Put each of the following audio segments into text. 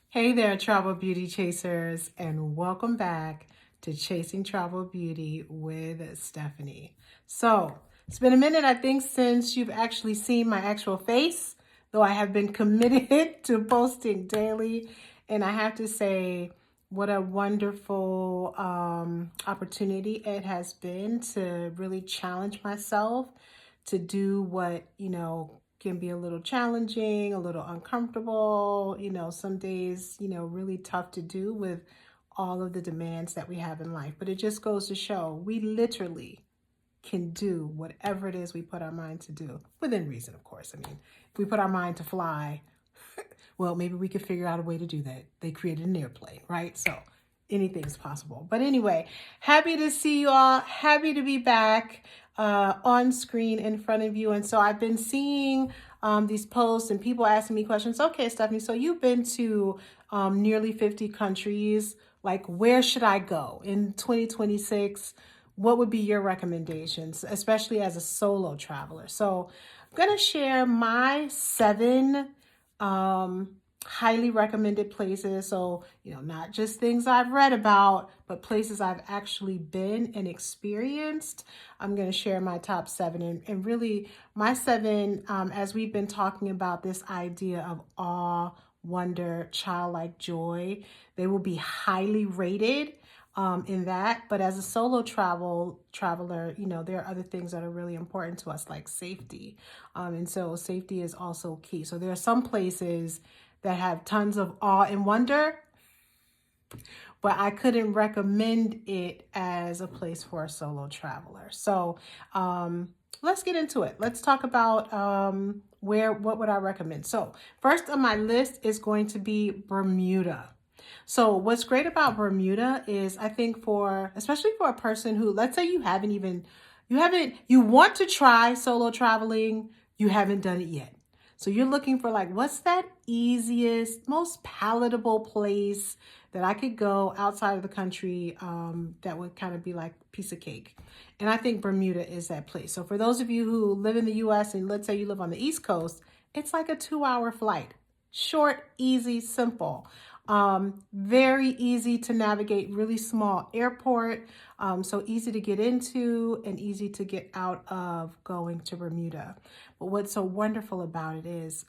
Hey there, travel beauty chasers, and welcome back to Chasing Travel Beauty with Stephanie. So, it's been a minute, I think, since you've actually seen my actual face, though I have been committed to posting daily. And I have to say, what a wonderful opportunity it has been to really challenge myself to do what, can be a little challenging, a little uncomfortable, some days, really tough to do with all of the demands that we have in life. But it just goes to show we literally can do whatever it is we put our mind to do, within reason, of course. I mean, if we put our mind to fly, well, maybe we could figure out a way to do that. They created an airplane, right? So anything's possible. But anyway, happy to see you all. Happy to be back on screen in front of you. And so I've been seeing these posts and people asking me questions. Okay, Stephanie, so you've been to nearly 50 countries. Like, where should I go in 2026? What would be your recommendations, especially as a solo traveler? So I'm going to share my 7 highly recommended places. So, not just things I've read about, but places I've actually been and experienced. I'm going to share my top 7 and really my 7, as we've been talking about this idea of awe, wonder, childlike joy, they will be highly rated in that. But as a solo traveler, there are other things that are really important to us, like safety. And so safety is also key. So there are some places that have tons of awe and wonder, but I couldn't recommend it as a place for a solo traveler. So let's get into it. Let's talk about what would I recommend. So first on my list is going to be Bermuda. So what's great about Bermuda is, I think, especially for a person who, let's say you want to try solo traveling, you haven't done it yet. So you're looking for, like, what's that easiest, most palatable place that I could go outside of the country that would kind of be like a piece of cake. And I think Bermuda is that place. So for those of you who live in the US and let's say you live on the East Coast, it's like a 2-hour flight. Short, easy, simple. Very easy to navigate, really small airport. So easy to get into and easy to get out of going to Bermuda. But what's so wonderful about it is,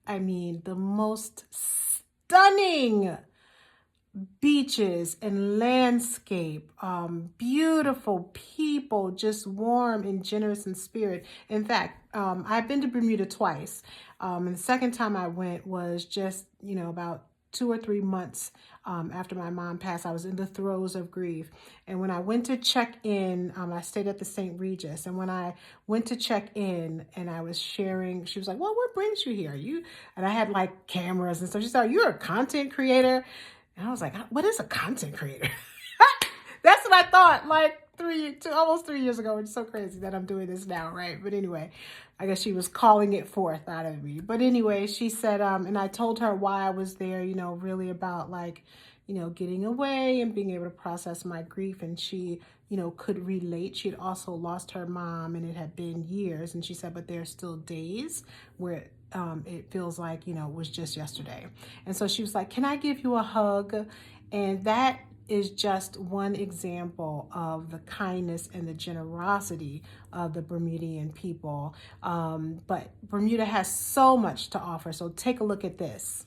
the most stunning beaches and landscape, beautiful people, just warm and generous in spirit. In fact, I've been to Bermuda twice. And the second time I went was just, about 2 or 3 months after my mom passed. I was in the throes of grief. And when I went to check in, I stayed at the St. Regis. And when I went to check in and I was sharing, she was like, well, what brings you here? And I had like cameras and stuff. She said, you're a content creator. And I was like, what is a content creator? That's what I thought like almost 3 years ago. It's so crazy that I'm doing this now, right? But anyway, I guess she was calling it forth out of me. But anyway, she said, and I told her why I was there, really about like, getting away and being able to process my grief. And she, could relate. She had also lost her mom and it had been years. And she said, but there are still days where it feels like, it was just yesterday. And so she was like, can I give you a hug? And that is just one example of the kindness and the generosity of the Bermudian people. But Bermuda has so much to offer. So take a look at this.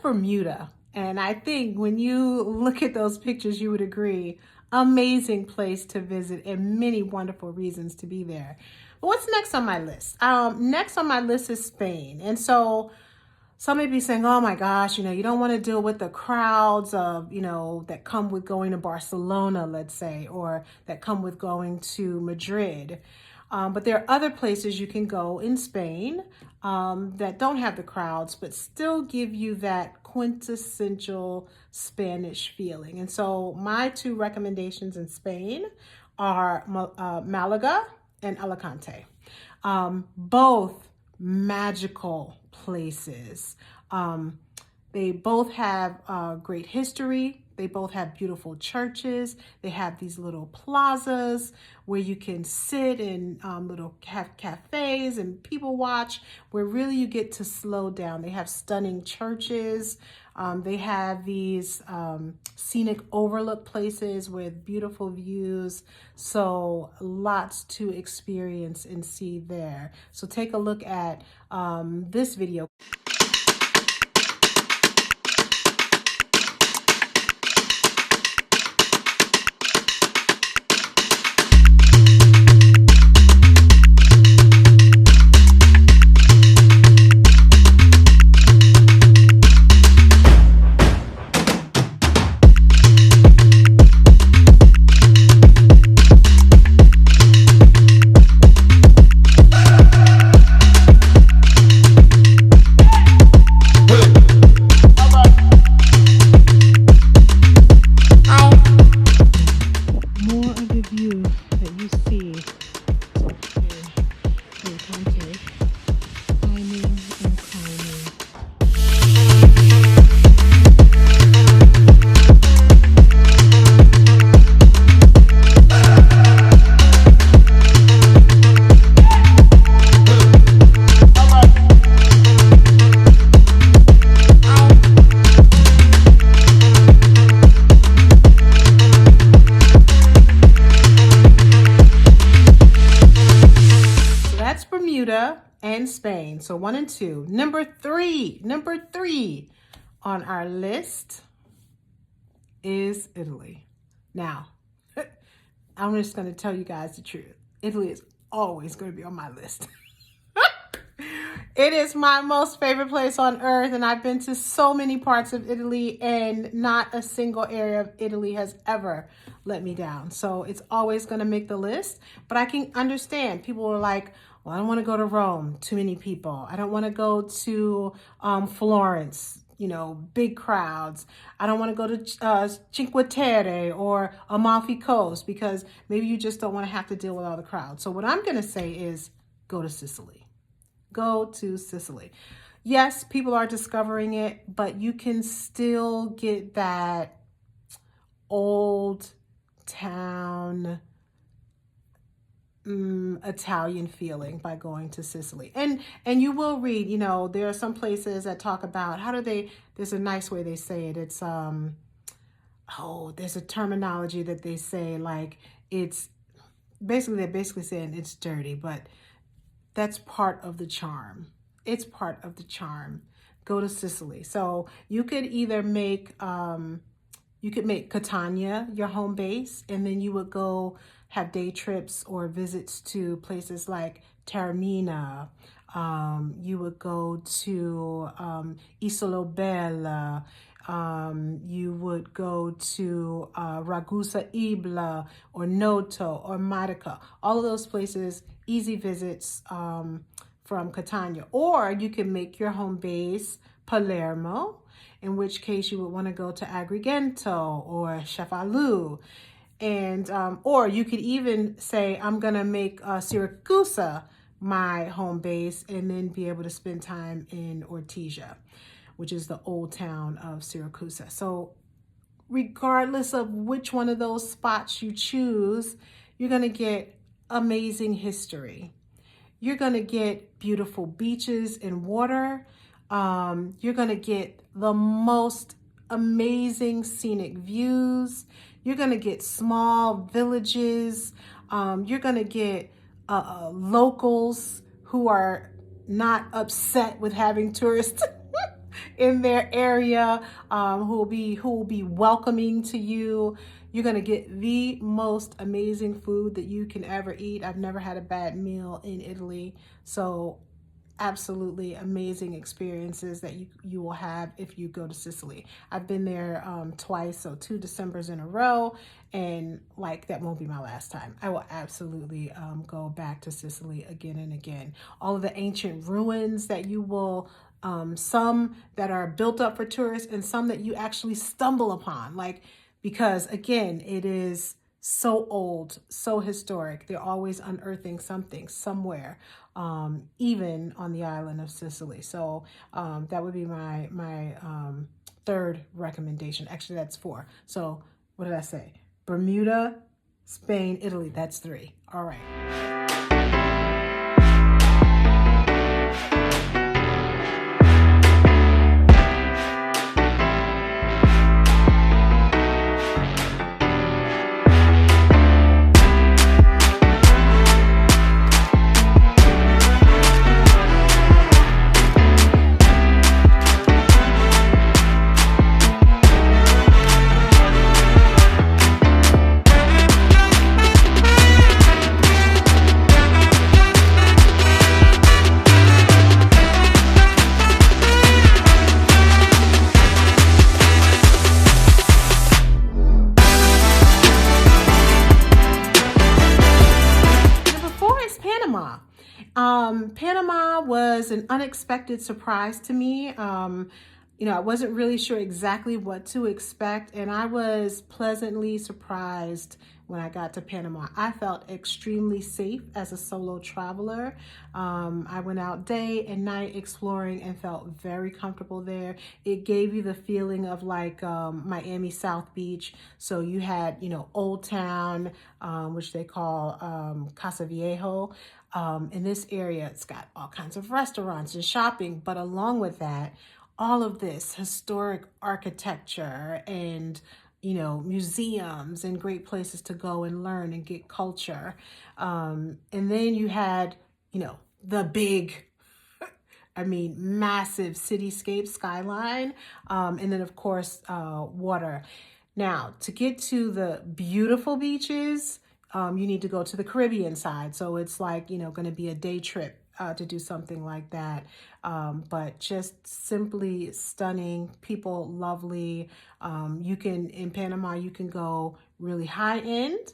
Bermuda. And I think when you look at those pictures, you would agree, amazing place to visit and many wonderful reasons to be there. But what's next on my list? Next on my list is Spain. And so some may be saying, oh my gosh, you don't want to deal with the crowds of, that come with going to Barcelona, let's say, or that come with going to Madrid. But there are other places you can go in Spain that don't have the crowds, but still give you that quintessential Spanish feeling. And so my two recommendations in Spain are Malaga and Alicante. Both magical places. They both have great history. They both have beautiful churches. They have these little plazas where you can sit and little cafes and people watch, where really you get to slow down. They have stunning churches. They have these scenic overlook places with beautiful views. So lots to experience and see there. So take a look at this video. Bermuda and Spain. So 1 and 2. Number three on our list is Italy. Now, I'm just going to tell you guys the truth. Italy is always going to be on my list. It is my most favorite place on earth, and I've been to so many parts of Italy, and not a single area of Italy has ever let me down. So it's always going to make the list, but I can understand. People are like, well, I don't want to go to Rome, too many people. I don't want to go to Florence, big crowds. I don't want to go to Cinque Terre or Amalfi Coast, because maybe you just don't want to have to deal with all the crowds. So what I'm going to say is go to Sicily. Go to Sicily. Yes, people are discovering it, but you can still get that old town Italian feeling by going to Sicily. And you will read, there are some places that talk about there's a nice way they say it. It's, there's a terminology that they say, like, they're basically saying it's dirty, but that's part of the charm. It's part of the charm. Go to Sicily. So you could either make Catania your home base, and then you would go have day trips or visits to places like Taormina. You would go to Isola Bella. You would go to Ragusa Ibla or Noto or Marica. All of those places, easy visits from Catania. Or you can make your home base Palermo, in which case you would want to go to Agrigento or Cefalù. And or you could even say, I'm going to make Syracuse my home base, and then be able to spend time in Ortigia, which is the old town of Syracuse. So regardless of which one of those spots you choose, you're going to get amazing history. You're going to get beautiful beaches and water. You're going to get the most amazing scenic views. You're going to get small villages. You're going to get locals who are not upset with having tourists in their area, who will be welcoming to you. You're going to get the most amazing food that you can ever eat. I've never had a bad meal in Italy. So absolutely amazing experiences that you will have if you go to Sicily. I've been there twice, so 2 Decembers in a row, and like that won't be my last time. I will absolutely go back to Sicily again and again. All of the ancient ruins that you will some that are built up for tourists and some that you actually stumble upon, like, because again, it is so old, so historic. They're always unearthing something somewhere, even on the island of Sicily. So that would be my third recommendation. Actually, that's 4. So what did I say? Bermuda, Spain, Italy. That's 3. All right. Panama was an unexpected surprise to me. I wasn't really sure exactly what to expect, and I was pleasantly surprised when I got to Panama. I felt extremely safe as a solo traveler. I went out day and night exploring and felt very comfortable there. It gave you the feeling of like Miami South Beach. So you had, Old Town, which they call Casa Viejo. In this area, it's got all kinds of restaurants and shopping, but along with that, all of this historic architecture and museums and great places to go and learn and get culture. And then you had, the big, massive cityscape skyline. And then of course, water. Now, to get to the beautiful beaches, you need to go to the Caribbean side. So it's like, going to be a day trip to do something like that. But just simply stunning, people lovely. In Panama, you can go really high end,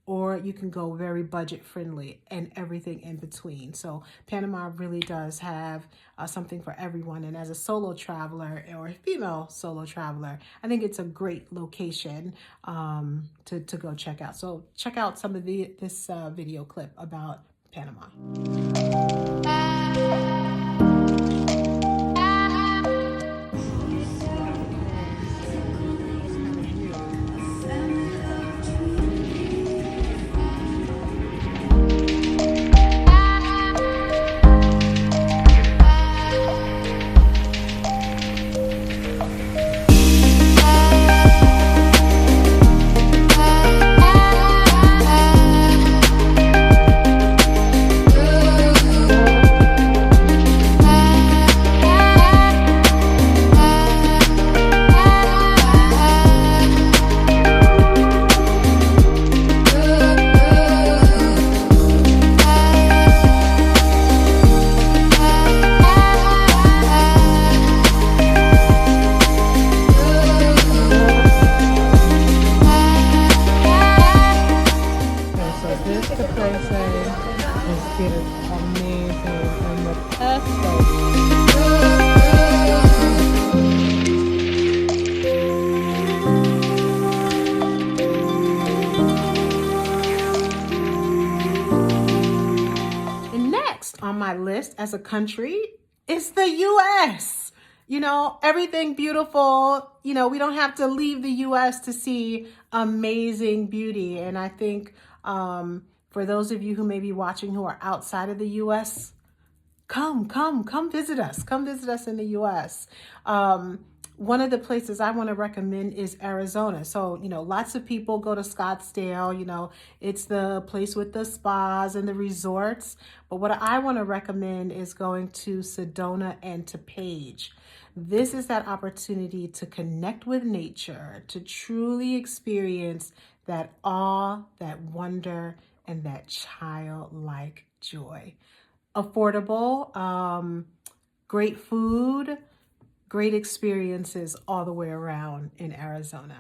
or you can go very budget friendly, and everything in between. So Panama really does have something for everyone. And as a solo traveler or a female solo traveler, I think it's a great location to go check out. So check out some of this video clip about Panama. On my list as a country is the U.S. Everything beautiful. We don't have to leave the U.S. to see amazing beauty. And I think for those of you who may be watching who are outside of the U.S., come visit us. Come visit us in the U.S. One of the places I want to recommend is Arizona. So, lots of people go to Scottsdale, it's the place with the spas and the resorts. But what I want to recommend is going to Sedona and to Page. This is that opportunity to connect with nature, to truly experience that awe, that wonder, and that childlike joy. affordable, great food, great experiences all the way around in Arizona.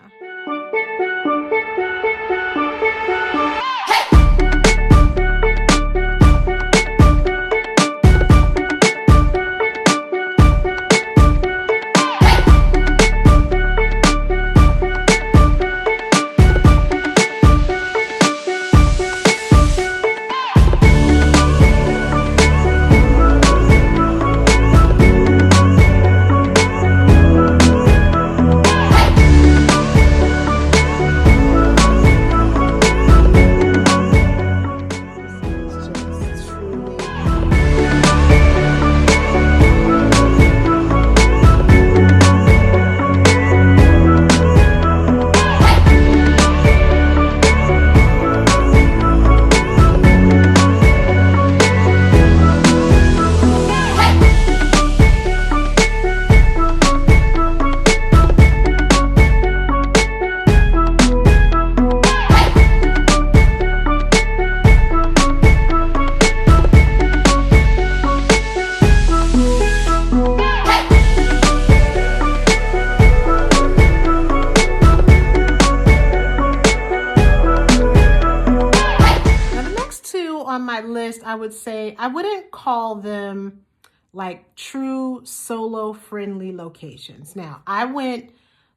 On my list, I would say I wouldn't call them like true solo friendly locations. Now, I went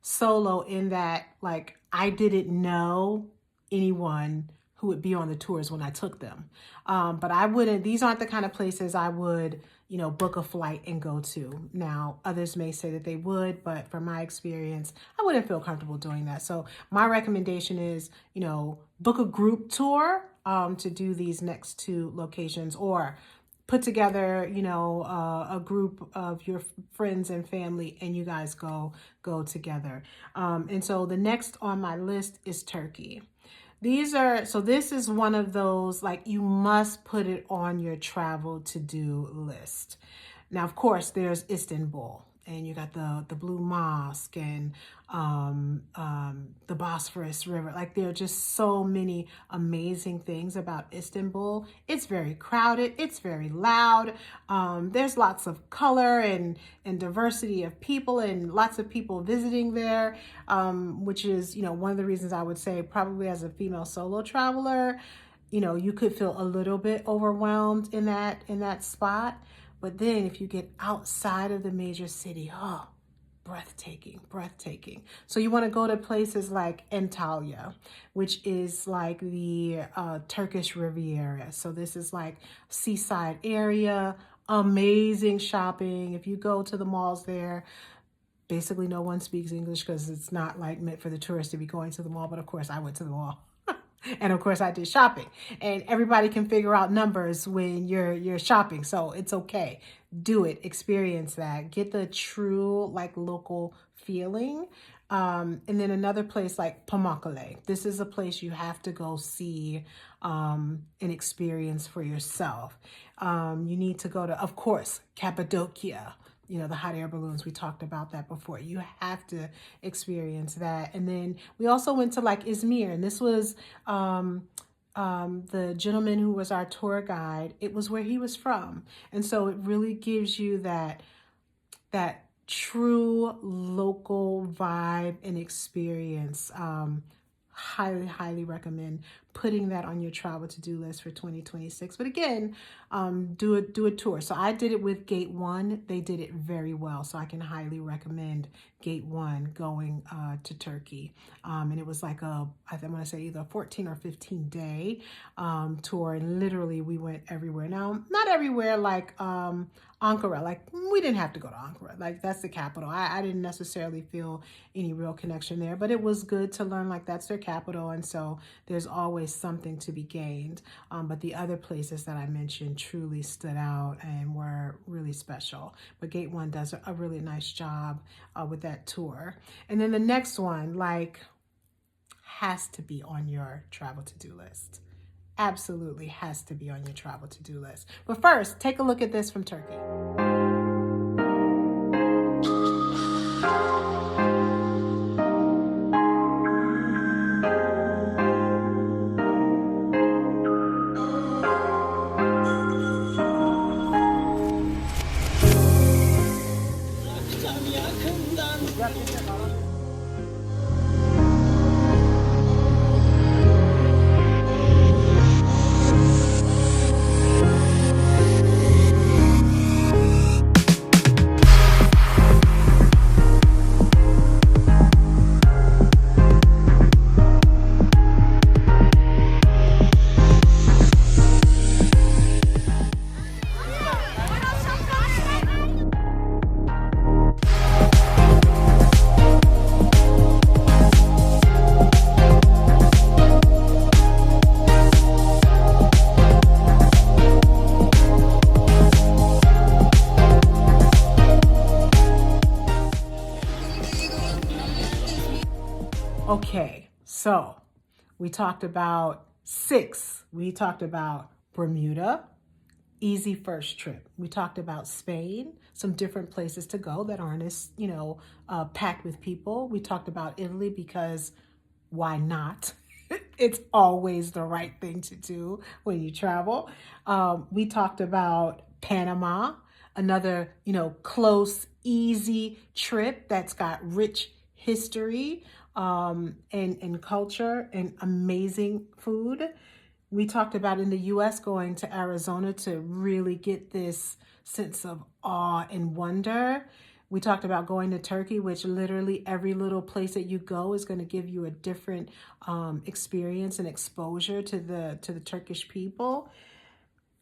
solo in that like I didn't know anyone who would be on the tours when I took them. But I wouldn't, these aren't the kind of places I would, book a flight and go to. Now, others may say that they would, but from my experience, I wouldn't feel comfortable doing that. So my recommendation is, book a group tour to do these next two locations, or put together, a group of your friends and family, and you guys go together. And so the next on my list is Turkey. This is one of those, like, you must put it on your travel to-do list. Now, of course, there's Istanbul, and you got the Blue Mosque and the Bosphorus River. Like, there are just so many amazing things about Istanbul. It's very crowded. It's very loud. There's lots of color and diversity of people, and lots of people visiting there, which is, one of the reasons I would say probably as a female solo traveler, you could feel a little bit overwhelmed in that spot. But then if you get outside of the major city, breathtaking. So you want to go to places like Antalya, which is like the Turkish Riviera. So this is like seaside area, amazing shopping. If you go to the malls there, basically no one speaks English because it's not like meant for the tourists to be going to the mall. But of course I went to the mall. And of course I did shopping, and everybody can figure out numbers when you're shopping. So it's okay. Do it, experience that, get the true like local feeling. And then another place like Pamukkale. This is a place you have to go see and experience for yourself. You need to go to, of course, Cappadocia. The hot air balloons, we talked about that before. You have to experience that. And then we also went to like Izmir, and this was the gentleman who was our tour guide. It was where he was from. And so it really gives you that true local vibe and experience. Highly recommend putting that on your travel to-do list for 2026. But again, do a tour. So I did it with Gate 1. They did it very well. So I can highly recommend Gate 1 going to Turkey. And it was like I want to say either a 14 or 15 day tour. And literally we went everywhere. Now, not everywhere like Ankara. Like, we didn't have to go to Ankara. Like, that's the capital. I didn't necessarily feel any real connection there, but it was good to learn like that's their capital. And so there's always something to be gained. But the other places that I mentioned truly stood out and were really special. But Gate 1 does a really nice job with that tour. And then the next one, like, has to be on your travel to-do list. Absolutely has to be on your travel to-do list. But first, take a look at this from Turkey. Okay, so we talked about 6. We talked about Bermuda, easy first trip. We talked about Spain, some different places to go that aren't as, packed with people. We talked about Italy because why not? It's always the right thing to do when you travel. We talked about Panama, another, close, easy trip that's got rich history and culture and amazing food. We talked about in the US going to Arizona to really get this sense of awe and wonder. We talked about going to Turkey, which literally every little place that you go is going to give you a different experience and exposure to the Turkish people.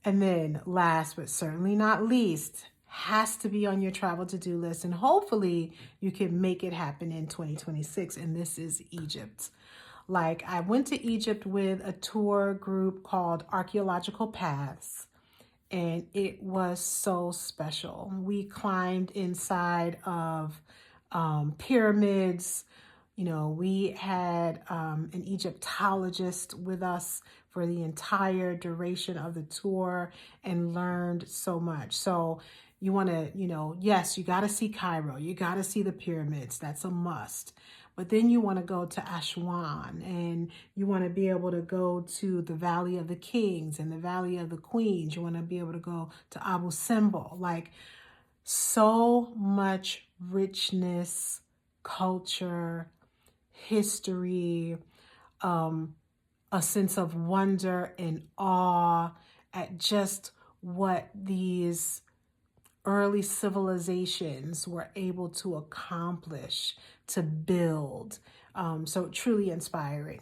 And then last but certainly not least, has to be on your travel to-do list, and hopefully you can make it happen in 2026, and this is Egypt. Like, I went to Egypt with a tour group called Archaeological Paths, and it was so special. We climbed inside of pyramids. We had an Egyptologist with us for the entire duration of the tour and learned so much. So you want to, yes, you got to see Cairo. You got to see the pyramids. That's a must. But then you want to go to Aswan, and you want to be able to go to the Valley of the Kings and the Valley of the Queens. You want to be able to go to Abu Simbel. Like, so much richness, culture, history, a sense of wonder and awe at just what these early civilizations were able to accomplish, to build. So truly inspiring.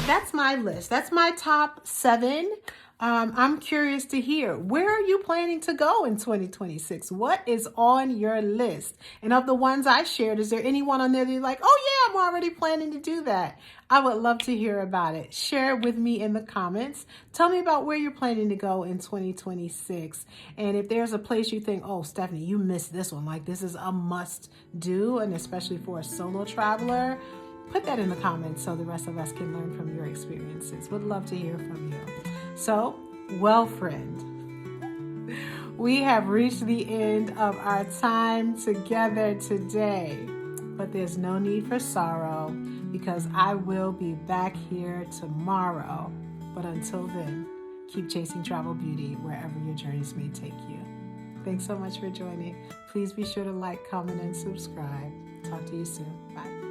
That's my list. That's my top 7. I'm curious to hear, where are you planning to go in 2026? What is on your list? And of the ones I shared, is there anyone on there that you're like, oh yeah, I'm already planning to do that? I would love to hear about it. Share it with me in the comments. Tell me about where you're planning to go in 2026. And if there's a place you think, oh, Stephanie, you missed this one. Like, this is a must do, and especially for a solo traveler, put that in the comments so the rest of us can learn from your experiences. Would love to hear from you. So, well, friend, we have reached the end of our time together today, but there's no need for sorrow because I will be back here tomorrow. But until then, keep chasing travel beauty wherever your journeys may take you. Thanks so much for joining. Please be sure to like, comment, and subscribe. Talk to you soon. Bye.